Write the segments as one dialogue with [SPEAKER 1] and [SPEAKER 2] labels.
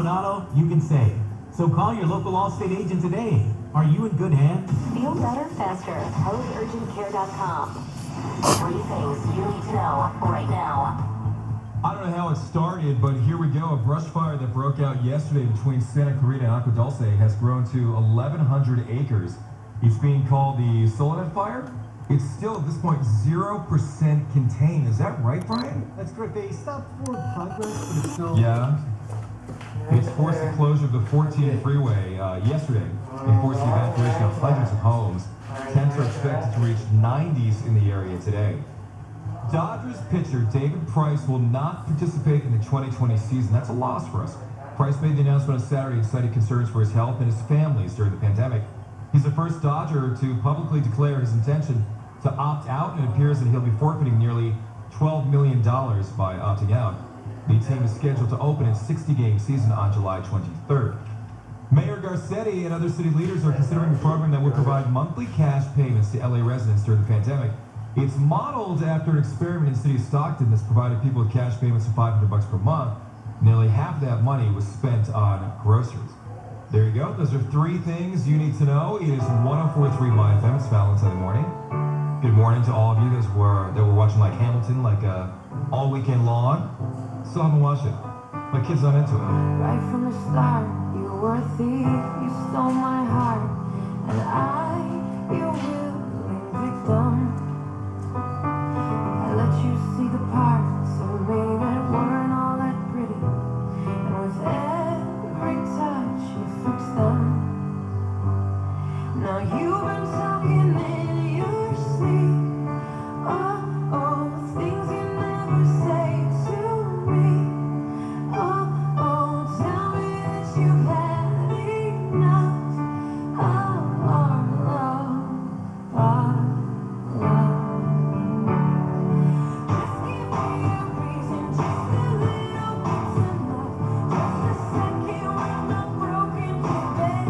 [SPEAKER 1] auto, you can save. So call your local Allstate agent today. Are you in good hands?
[SPEAKER 2] Feel better faster. HoseUrgentCare.com. 3 things you need to know right now.
[SPEAKER 3] I don't know how it started, but here we go. A brush fire that broke out yesterday between Santa Clarita and Agua Dulce has grown to 1,100 acres. It's being called the Soledad Fire. It's still, at this point, 0% contained. Is that right, Brian?
[SPEAKER 4] That's correct. They stopped forward progress, but it's still...
[SPEAKER 3] Yeah. It's forced the closure of the 14 freeway yesterday and forced the evacuation of hundreds of homes. Temps are expected to reach 90s in the area today. Dodgers pitcher David Price will not participate in the 2020 season. That's a loss for us. Price made the announcement on Saturday and cited concerns for his health and his family's during the pandemic. He's the first Dodger to publicly declare his intention to opt out, and it appears that he'll be forfeiting nearly $12 million by opting out. The team is scheduled to open its 60-game season on July 23rd. Mayor Garcetti and other city leaders are considering a program that would provide monthly cash payments to LA residents during the pandemic. It's modeled after an experiment in the city of Stockton that's provided people with cash payments of $500 per month. Nearly half of that money was spent on groceries. There you go. Those are 3 things you need to know. It is 104.3 MyFM. It's Valentine morning. Good morning to all of you that were watching like Hamilton, like all weekend long. Still haven't watched it. My kid's not into it.
[SPEAKER 5] Right from the start, you were a thief. You stole my heart, and I, your willing victim. I let you see the parts of me that weren't all that pretty, and with every touch you fixed them. Now you've been talking in your sleep. Oh, things you never say to me. Oh, tell me that you've had enough of our love. Just give me a reason, just a little bit's enough. Just a second when I'm broken, just better.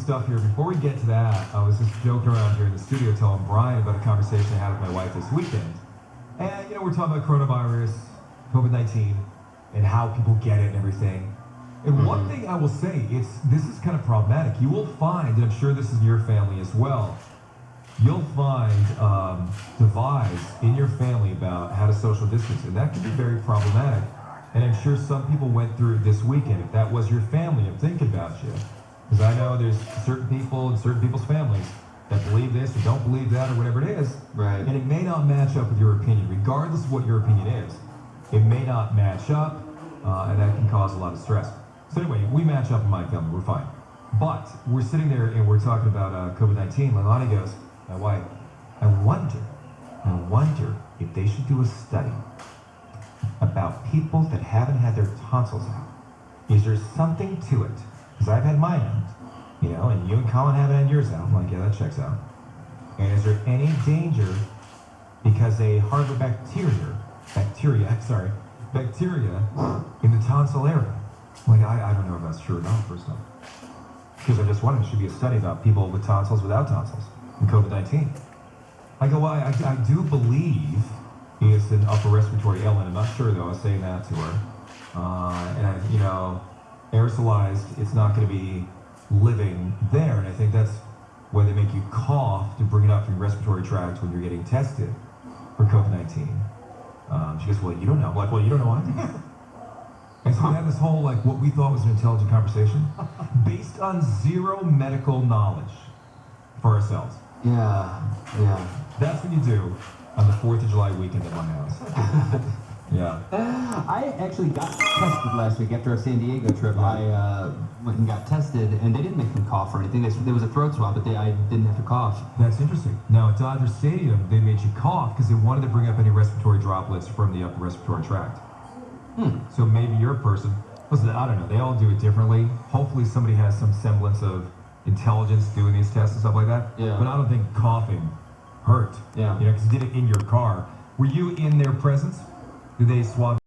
[SPEAKER 3] stuff here. Before we get to that, I was just joking around here in the studio telling Brian about a conversation I had with my wife this weekend. And, we're talking about coronavirus, COVID-19, and how people get it and everything. And one thing I will say, this is kind of problematic. You will find, and I'm sure this is in your family as well, you'll find divides in your family about how to social distance, and that can be very problematic. And I'm sure some people went through it this weekend. If that was your family, I'm thinking about you. Because I know there's certain people in certain people's families that believe this or don't believe that or whatever it is.
[SPEAKER 6] Right.
[SPEAKER 3] And it may not match up with your opinion, regardless of what your opinion is. It may not match up, and that can cause a lot of stress. So anyway, we match up in my family, we're fine. But we're sitting there and we're talking about COVID-19. Leilani goes, my wife, I wonder if they should do a study about people that haven't had their tonsils out. Is there something to it? Because I've had mine out, and you and Colin haven't had yours out. I'm like, yeah, that checks out. And is there any danger because they harbor bacteria in the tonsil area? Like, I don't know if that's true or not, first off. Because I just wondered, there should be a study about people with tonsils, without tonsils, and COVID-19. I go, well, I do believe it's an upper respiratory ailment. I'm not sure, though. I was saying that to her. And aerosolized, it's not going to be living there. And I think that's why they make you cough to bring it up from your respiratory tract when you're getting tested for COVID-19. She goes, well, you don't know. I'm like, well, you don't know either. And so we had this whole, what we thought was an intelligent conversation based on zero medical knowledge for ourselves.
[SPEAKER 6] Yeah.
[SPEAKER 3] That's what you do on the 4th of July weekend at my house. Yeah.
[SPEAKER 6] I actually got tested last week after our San Diego trip. I went and got tested, and they didn't make me cough or anything. There was a throat swab, but I didn't have to cough.
[SPEAKER 3] That's interesting. Now, at Dodger Stadium, they made you cough because they wanted to bring up any respiratory droplets from the upper respiratory tract. So maybe you're a person. Listen, I don't know. They all do it differently. Hopefully somebody has some semblance of intelligence doing these tests and stuff like that.
[SPEAKER 6] Yeah.
[SPEAKER 3] But I don't think coughing hurt.
[SPEAKER 6] Yeah.
[SPEAKER 3] Because you did it in your car. Were you in their presence? Did they swab